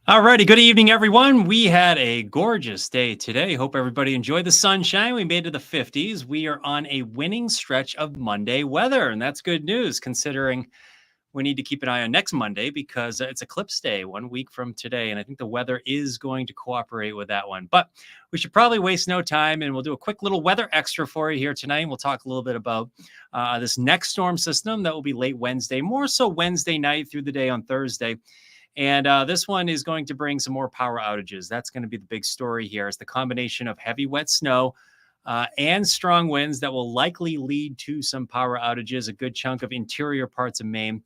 Alrighty, good evening, everyone. We had a gorgeous day today. Hope everybody enjoyed the sunshine. We made it to the 50s. We are on a winning stretch of Monday weather, and that's good news considering we need to keep an eye on next Monday because it's eclipse day 1 week from today, and I think the weather is going to cooperate with that one. But we should probably waste no time, and we'll do a quick little weather extra for you here tonight. And we'll talk a little bit about this next storm system that will be late Wednesday, more so Wednesday night through the day on Thursday. And this one is going to bring some more power outages. That's going to be the big story here. It's the combination of heavy, wet snow and strong winds that will likely lead to some power outages. A good chunk of interior parts of Maine.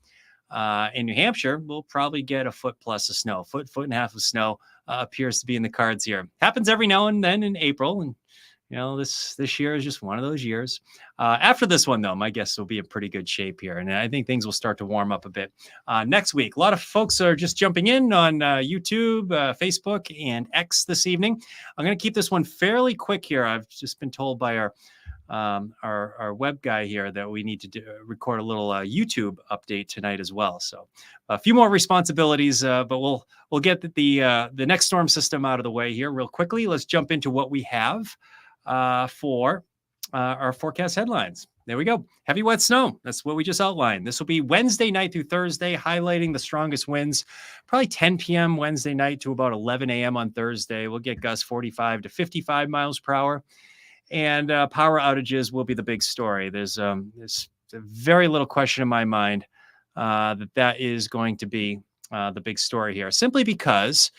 In New Hampshire, we'll probably get a foot plus of snow. Foot and a half of snow appears to be in the cards here. Happens every now and then in April, and this year is just one of those years. After this one, though, my guess will be in pretty good shape here, and I think things will start to warm up a bit next week. A lot of folks are just jumping in on YouTube, Facebook, and X this evening. I'm going to keep this one fairly quick here. I've just been told by our web guy here that we need to record a little YouTube update tonight as well. So a few more responsibilities, but we'll get the next storm system out of the way here real quickly. Let's jump into what we have for our forecast headlines. There we go. Heavy wet snow. That's what we just outlined. This will be Wednesday night through Thursday, highlighting the strongest winds, probably 10 p.m. Wednesday night to about 11 a.m. on Thursday. We'll get gusts 45 to 55 miles per hour. And power outages will be the big story. There's very little question in my mind that is going to be the big story here, simply because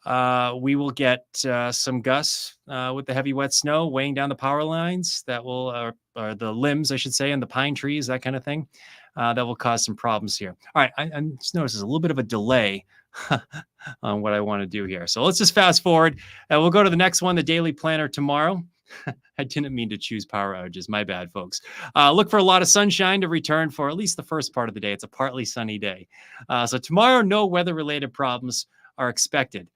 we will get some gusts with the heavy wet snow weighing down the power lines that will, or the limbs, I should say, and the pine trees, that kind of thing, that will cause some problems here. All right, I just noticed there's a little bit of a delay on what I want to do here. So let's just fast forward. We'll go to the next one, the daily planner tomorrow. I didn't mean to choose power outages. My bad, folks. Look for a lot of sunshine to return for at least the first part of the day. It's a partly sunny day. So tomorrow, no weather-related problems are expected.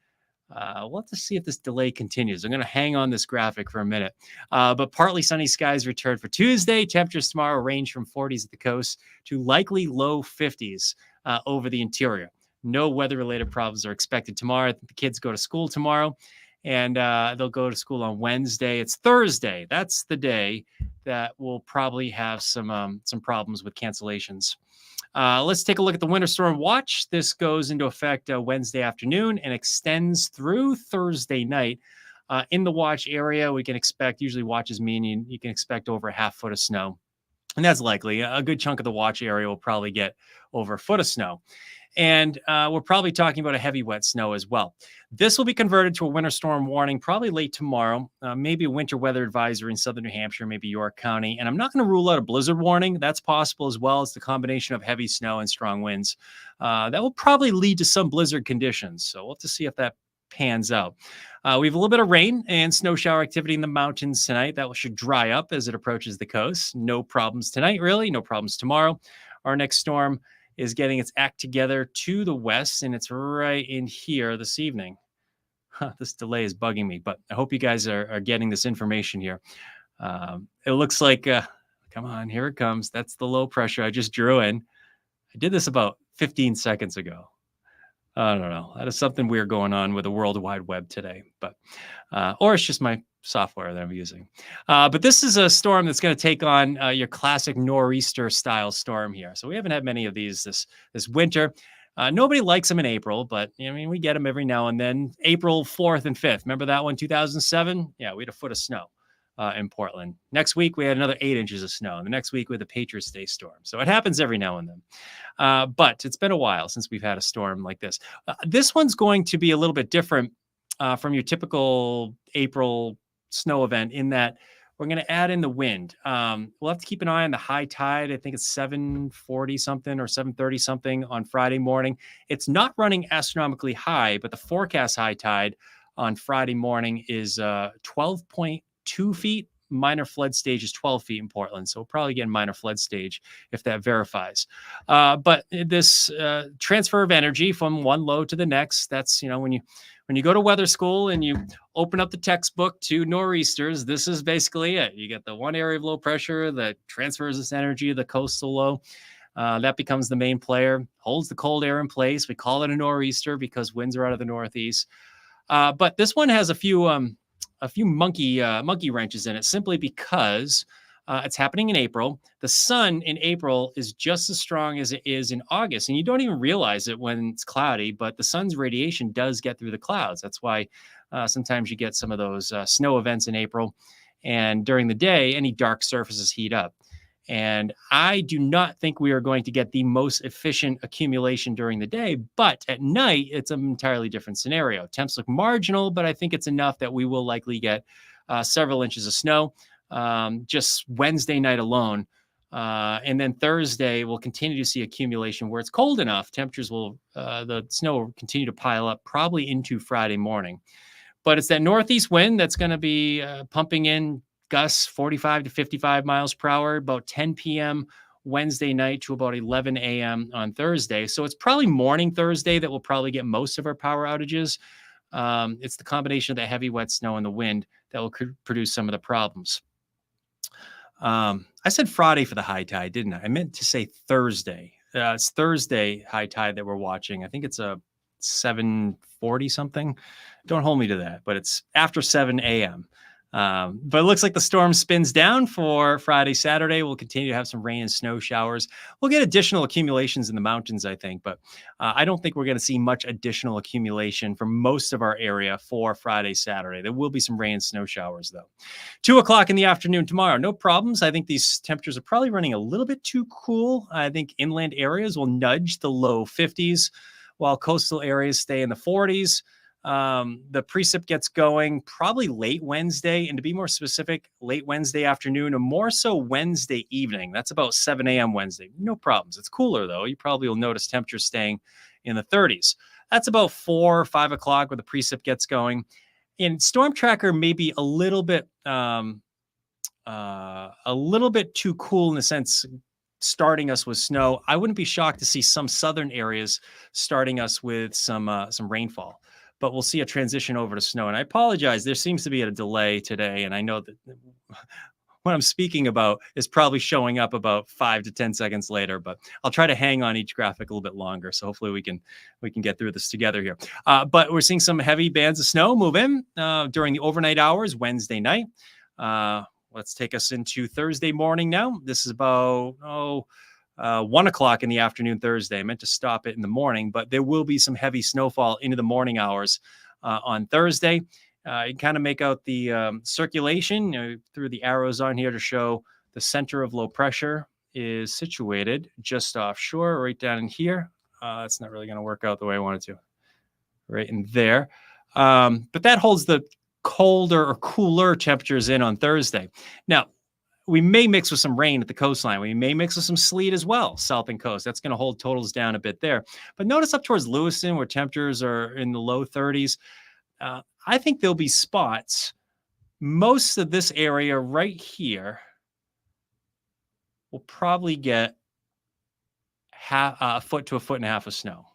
We'll have to see if this delay continues. I'm going to hang on this graphic for a minute. But partly sunny skies return for Tuesday. Temperatures tomorrow range from 40s at the coast to likely low 50s over the interior. No weather-related problems are expected tomorrow. The kids go to school tomorrow. And they'll go to school on Wednesday. It's Thursday. That's the day that we'll probably have some problems with cancellations. Let's take a look at the winter storm watch. This goes into effect Wednesday afternoon and extends through Thursday night. In the watch area, we can expect, usually watches mean you can expect over a half foot of snow. And that's likely. A good chunk of the watch area will probably get over a foot of snow. And we're probably talking about a heavy wet snow as well. This will be converted to a winter storm warning probably late tomorrow, maybe a winter weather advisory in southern New Hampshire, maybe York County. And I'm not going to rule out a blizzard warning. That's possible as well. It's the combination of heavy snow and strong winds. That will probably lead to some blizzard conditions. So we'll have to see if that pans out. We have a little bit of rain and snow shower activity in the mountains tonight. That should dry up as it approaches the coast. No problems tonight, really. No problems tomorrow. Our next storm is getting its act together to the west, and it's right in here this evening. This delay is bugging me, but I hope you guys are getting this information here. It looks like, come on, here it comes. That's the low pressure I just drew in. I did this about 15 seconds ago. I don't know. That is something weird going on with the World Wide Web today, but or it's just my software that I'm using. But this is a storm that's going to take on your classic nor'easter style storm here. So we haven't had many of these this winter. Nobody likes them in April, but I mean, we get them every now and then. April 4th and 5th. Remember that one, 2007? Yeah, we had a foot of snow in Portland. Next week, we had another 8 inches of snow. And the next week, we had the Patriots Day storm. So it happens every now and then. But it's been a while since we've had a storm like this. This one's going to be a little bit different from your typical April snow event in that we're going to add in the wind. We'll have to keep an eye on the high tide. I think it's 7:40 something or 7:30 something on Friday morning. It's not running astronomically high, but the forecast high tide on Friday morning is 12.2 feet. Minor flood stage is 12 feet in Portland. So we'll probably get a minor flood stage if that verifies. But this transfer of energy from one low to the next, that's, when you go to weather school and you open up the textbook to nor'easters, this is basically it. You get the one area of low pressure that transfers this energy to the coastal low. That becomes the main player, holds the cold air in place. We call it a nor'easter because winds are out of the northeast. But this one has a few monkey wrenches in it, simply because it's happening in April. The sun in April is just as strong as it is in August, and you don't even realize it when it's cloudy. But the sun's radiation does get through the clouds. That's why sometimes you get some of those snow events in April. And during the day, any dark surfaces heat up. And I do not think we are going to get the most efficient accumulation during the day, but at night, it's an entirely different scenario. Temps look marginal, but I think it's enough that we will likely get several inches of snow just Wednesday night alone. And then Thursday, we'll continue to see accumulation where it's cold enough. Temperatures the snow will continue to pile up probably into Friday morning. But it's that northeast wind that's going to be pumping in gusts 45 to 55 miles per hour, about 10 p.m. Wednesday night to about 11 a.m. on Thursday. So it's probably morning Thursday that we'll probably get most of our power outages. It's the combination of the heavy, wet snow and the wind that will produce some of the problems. I said Friday for the high tide, didn't I? I meant to say Thursday. It's Thursday high tide that we're watching. I think it's a 7:40 something. Don't hold me to that, but it's after 7 a.m. But it looks like the storm spins down for Friday, Saturday. We'll continue to have some rain and snow showers. We'll get additional accumulations in the mountains, I think, but I don't think we're going to see much additional accumulation for most of our area for Friday, Saturday. There will be some rain and snow showers, though. 2 o'clock in the afternoon tomorrow, no problems. I think these temperatures are probably running a little bit too cool. I think inland areas will nudge the low 50s, while coastal areas stay in the 40s. The precip gets going probably late Wednesday, and to be more specific, late Wednesday afternoon, or more so Wednesday evening. That's about 7 a.m. Wednesday. No problems. It's cooler, though. You probably will notice temperatures staying in the 30s. That's about 4 or 5 o'clock where the precip gets going. And Storm Tracker may be a little bit too cool in the sense starting us with snow. I wouldn't be shocked to see some southern areas starting us with some rainfall. But we'll see a transition over to snow. And I apologize, there seems to be a delay today. And I know that what I'm speaking about is probably showing up about 5 to 10 seconds later, but I'll try to hang on each graphic a little bit longer. So hopefully we can get through this together here. But we're seeing some heavy bands of snow move in during the overnight hours, Wednesday night. Let's take us into Thursday morning now. This is about, 1 o'clock in the afternoon Thursday. I meant to stop it in the morning, but there will be some heavy snowfall into the morning hours on Thursday. You kind of make out the circulation through the arrows on here to show the center of low pressure is situated just offshore, right down in here. It's not really going to work out the way I wanted to, right in there. But that holds the colder or cooler temperatures in on Thursday. Now, we may mix with some rain at the coastline. We may mix with some sleet as well, south and coast. That's going to hold totals down a bit there. But notice up towards Lewiston, where temperatures are in the low 30s, I think there'll be spots. Most of this area right here will probably get a foot to a foot and a half of snow.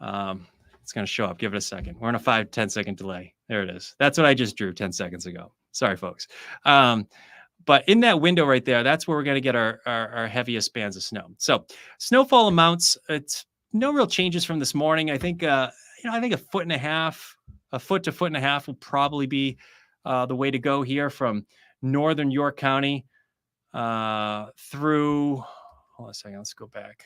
It's going to show up. Give it a second. We're on a 5-10 second delay. There it is. That's what I just drew 10 seconds ago. Sorry, folks. But in that window right there, that's where we're going to get our heaviest bands of snow. So snowfall amounts, it's no real changes from this morning. I think, I think a foot to foot and a half will probably be the way to go here from northern York County through, hold on a second, let's go back.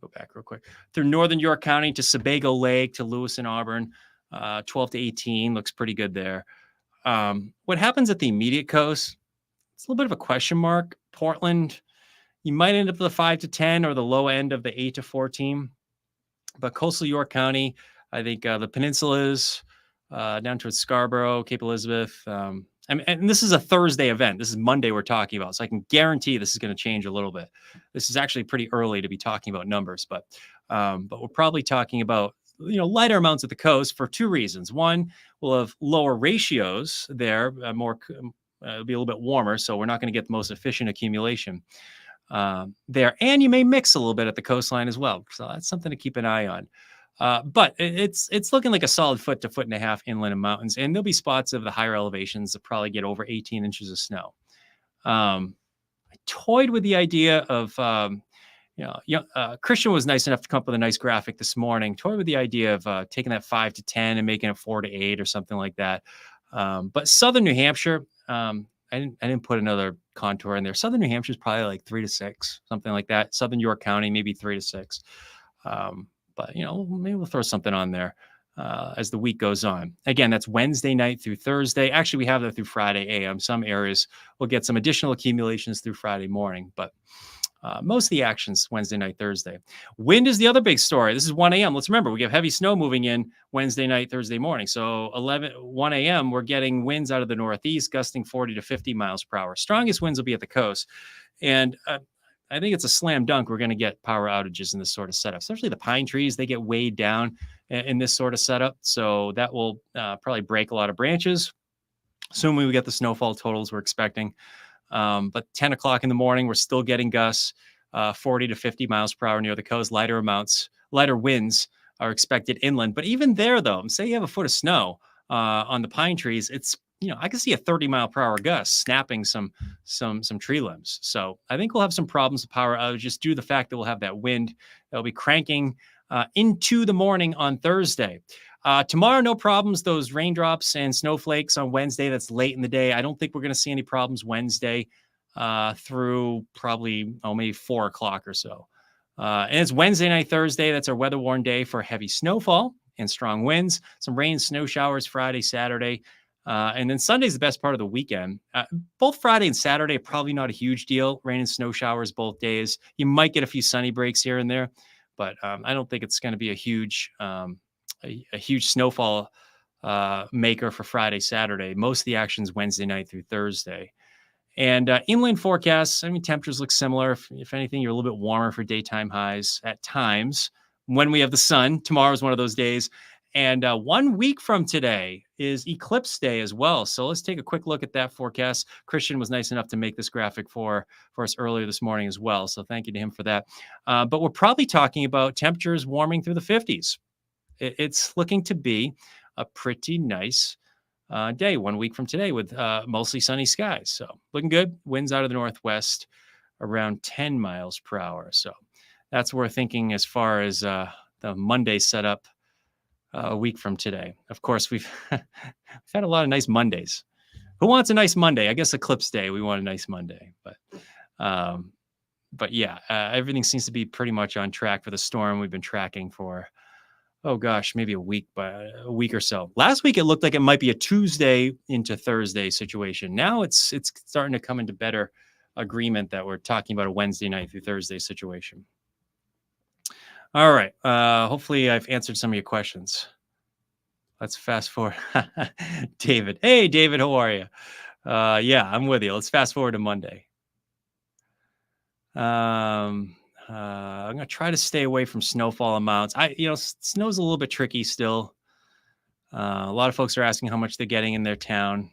Go back real quick. Through northern York County to Sebago Lake to Lewis and Auburn, 12 to 18 looks pretty good there. What happens at the immediate coast? It's a little bit of a question mark. Portland, you might end up with a 5 to 10 or the low end of the 8 to 14. But coastal York County, I think the peninsulas down towards Scarborough, Cape Elizabeth. And this is a Thursday event. This is Monday we're talking about. So I can guarantee this is going to change a little bit. This is actually pretty early to be talking about numbers, but we're probably talking about lighter amounts at the coast for two reasons. One, we'll have lower ratios there, it'll be a little bit warmer, so we're not going to get the most efficient accumulation there. And you may mix a little bit at the coastline as well. So that's something to keep an eye on. But it's looking like a solid foot to foot and a half inland and mountains. And there'll be spots of the higher elevations that probably get over 18 inches of snow. I toyed with the idea of Christian was nice enough to come up with a nice graphic this morning, toyed with the idea of taking that 5 to 10 and making it 4 to 8 or something like that. But Southern New Hampshire, I didn't put another contour in there. Southern New Hampshire is probably like 3 to 6, something like that. Southern York County, maybe 3 to 6. But maybe we'll throw something on there as the week goes on. Again, that's Wednesday night through Thursday. Actually, we have that through Friday AM. Some areas will get some additional accumulations through Friday morning, but most of the actions Wednesday night, Thursday. Wind is the other big story. This is 1 a.m. Let's remember, we have heavy snow moving in Wednesday night, Thursday morning. So 1 a.m., we're getting winds out of the northeast, gusting 40 to 50 miles per hour. Strongest winds will be at the coast. And I think it's a slam dunk. We're going to get power outages in this sort of setup, especially the pine trees. They get weighed down in this sort of setup. So that will probably break a lot of branches. Assuming we get the snowfall totals we're expecting. But 10 o'clock in the morning, we're still getting gusts, 40 to 50 miles per hour near the coast. Lighter winds are expected inland. But even there, though, say you have a foot of snow on the pine trees, it's I can see a 30 mile per hour gust snapping some tree limbs. So I think we'll have some problems with power outages due to the fact that we'll have that wind that'll be cranking into the morning on Thursday. Tomorrow, no problems. Those raindrops and snowflakes on Wednesday, that's late in the day. I don't think we're going to see any problems Wednesday through probably, maybe 4 o'clock or so. And it's Wednesday night, Thursday. That's our weather warned day for heavy snowfall and strong winds. Some rain, snow showers Friday, Saturday. And then Sunday's the best part of the weekend. Both Friday and Saturday are probably not a huge deal. Rain and snow showers both days. You might get a few sunny breaks here and there, but I don't think it's going to be a huge snowfall maker for Friday, Saturday. Most of the action's Wednesday night through Thursday. And inland forecasts, temperatures look similar. If anything, you're a little bit warmer for daytime highs at times when we have the sun. Tomorrow is one of those days. And 1 week from today is eclipse day as well. So let's take a quick look at that forecast. Christian was nice enough to make this graphic for us earlier this morning as well. So thank you to him for that. But we're probably talking about temperatures warming through the 50s. It's looking to be a pretty nice day 1 week from today with mostly sunny skies. So looking good. Winds out of the northwest around 10 miles per hour. So that's what we're thinking as far as the Monday setup a week from today. Of course, we've had a lot of nice Mondays. Who wants a nice Monday? I guess Eclipse Day, we want a nice Monday. But yeah, everything seems to be pretty much on track for the storm we've been tracking for maybe a week or so. Last week, it looked like it might be a Tuesday into Thursday situation. Now it's starting to come into better agreement that we're talking about a Wednesday night through Thursday situation. All right. Hopefully I've answered some of your questions. Let's fast forward. David. Hey, David, how are you? Yeah, I'm with you. Let's fast forward to Monday. I'm going to try to stay away from snowfall amounts. Snow's a little bit tricky still. A lot of folks are asking how much they're getting in their town.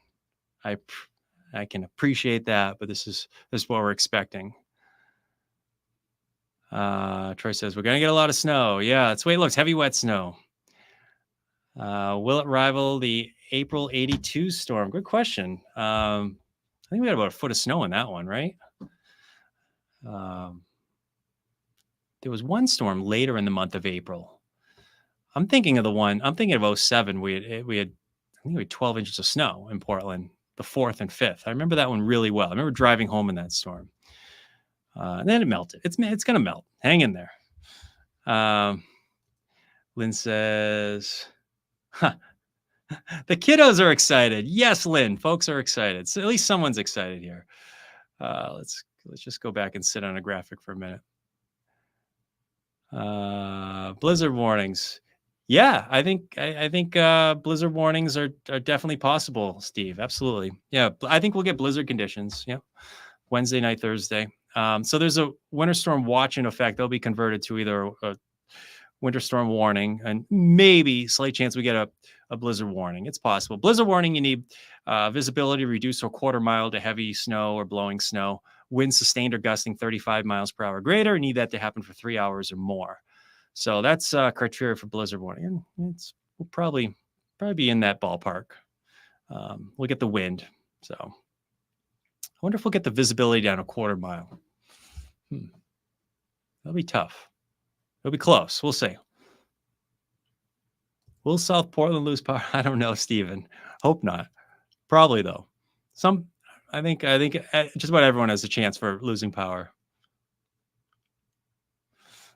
I can appreciate that, but this is what we're expecting. Troy says we're going to get a lot of snow. Yeah, that's the way it looks. Heavy, wet snow. Will it rival the April 82 storm? Good question. I think we had about a foot of snow in that one, right? There was one storm later in the month of April. I'm thinking of 07. We had 12 inches of snow in Portland, the 4th and 5th. I remember that one really well. I remember driving home in that storm. And then it melted. It's going to melt. Hang in there. Lynn says, the kiddos are excited. Yes, Lynn, folks are excited. So at least someone's excited here. Let's just go back and sit on a graphic for a minute. Blizzard warnings. Yeah, I think blizzard warnings are definitely possible, Steve. Absolutely. Yeah, I think we'll get blizzard conditions. Yeah, Wednesday night, Thursday. So there's a winter storm watch in effect. They'll be converted to either a winter storm warning and maybe slight chance we get a blizzard warning. It's possible. Blizzard warning, you need visibility reduced to a quarter mile to heavy snow or blowing snow. Winds sustained or gusting 35 miles per hour greater. You need that to happen for 3 hours or more. So that's criteria for blizzard warning. And we'll probably be in that ballpark. We'll get the wind. So I wonder if we'll get the visibility down a quarter mile. That'll be tough. It'll be close. We'll see. Will South Portland lose power? I don't know, Steven. Hope not. Probably though. I think just about everyone has a chance for losing power.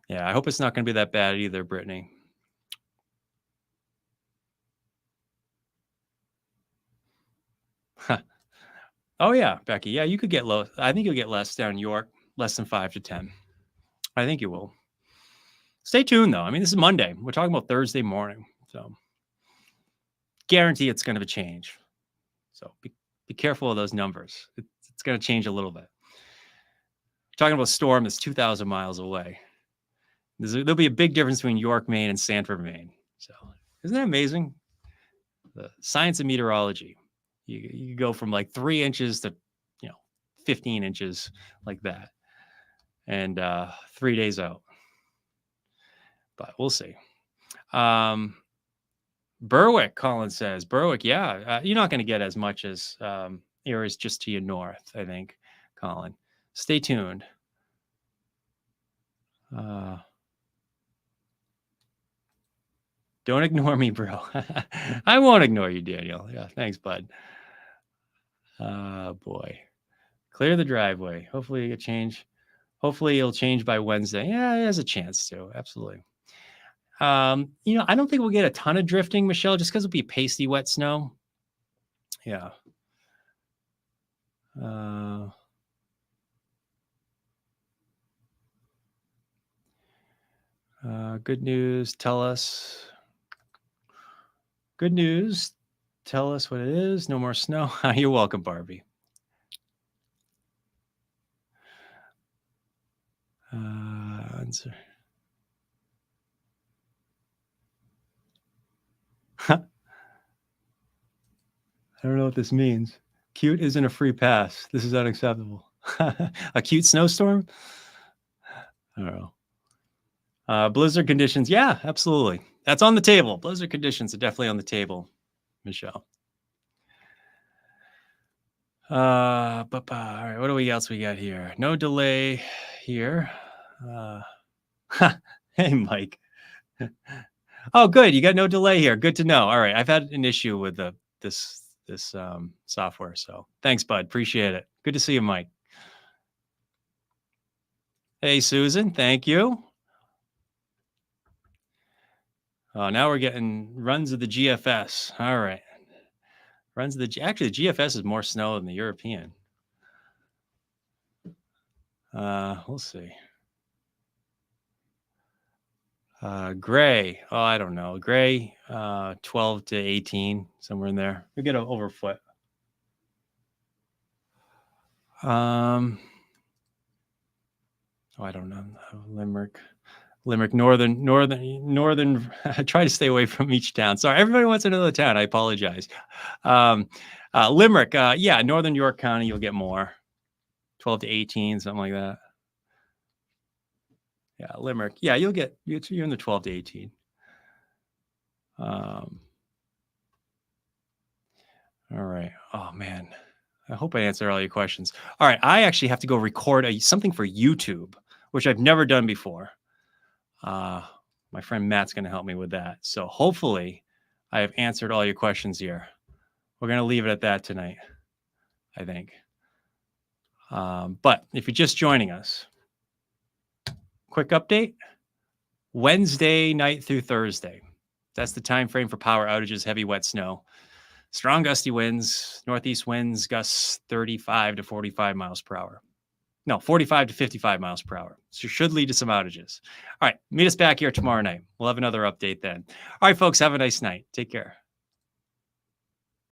Yeah, I hope it's not going to be that bad either, Brittany. Oh yeah, Becky. Yeah, you could get low. I think you'll get less down in York, less than 5 to 10. I think you will. Stay tuned though. I mean, this is Monday. We're talking about Thursday morning, so guarantee it's going to change. So be careful of those numbers. It's going to change a little bit. We're talking about a storm that's 2,000 miles away. There'll be a big difference between York, Maine, and Sanford, Maine. So isn't that amazing? The science of meteorology. You go from like 3 inches to 15 inches like that, and 3 days out. But we'll see. Berwick, Colin says. Berwick, yeah. You're not going to get as much as areas just to your north, I think, Colin. Stay tuned. Don't ignore me, bro. I won't ignore you, Daniel. Yeah, thanks, bud. Boy. Clear the driveway. Hopefully it'll change. Hopefully it'll change by Wednesday. Yeah, it has a chance to. Absolutely. I don't think we'll get a ton of drifting, Michelle, just because it'll be pasty wet snow. Yeah. Good news. Tell us. Good news. Tell us what it is. No more snow. You're welcome, Barbie. Answer. I don't know what this means. Cute isn't a free pass. This is unacceptable. A cute snowstorm? I don't know. Blizzard conditions. Yeah, absolutely. That's on the table. Blizzard conditions are definitely on the table, Michelle. All right, what else we got here? No delay here. Hey, Mike. Oh, good. You got no delay here. Good to know. All right. I've had an issue with this software. So thanks, bud. Appreciate it. Good to see you, Mike. Hey, Susan. Thank you. Oh, now we're getting runs of the GFS. All right. Runs of actually, the GFS is more snow than the European. We'll see. Gray. Oh, I don't know. Gray, 12 to 18, somewhere in there. We get an overfoot. I don't know. Limerick, northern. Try to stay away from each town. Sorry, everybody wants another town. I apologize. Limerick, yeah, northern York County, you'll get more. 12 to 18, something like that. Yeah, Limerick. Yeah, you're in the 12 to 18. All right. Oh man, I hope I answered all your questions. All right, I actually have to go record something for YouTube, which I've never done before. My friend Matt's going to help me with that. So hopefully I have answered all your questions here. We're going to leave it at that tonight, I think. But if you're just joining us, quick update. Wednesday night through Thursday. That's the time frame for power outages, heavy wet snow. Strong gusty winds, northeast winds, gusts 35 to 45 miles per hour. No, 45 to 55 miles per hour. So should lead to some outages. All right, meet us back here tomorrow night. We'll have another update then. All right, folks, have a nice night. Take care.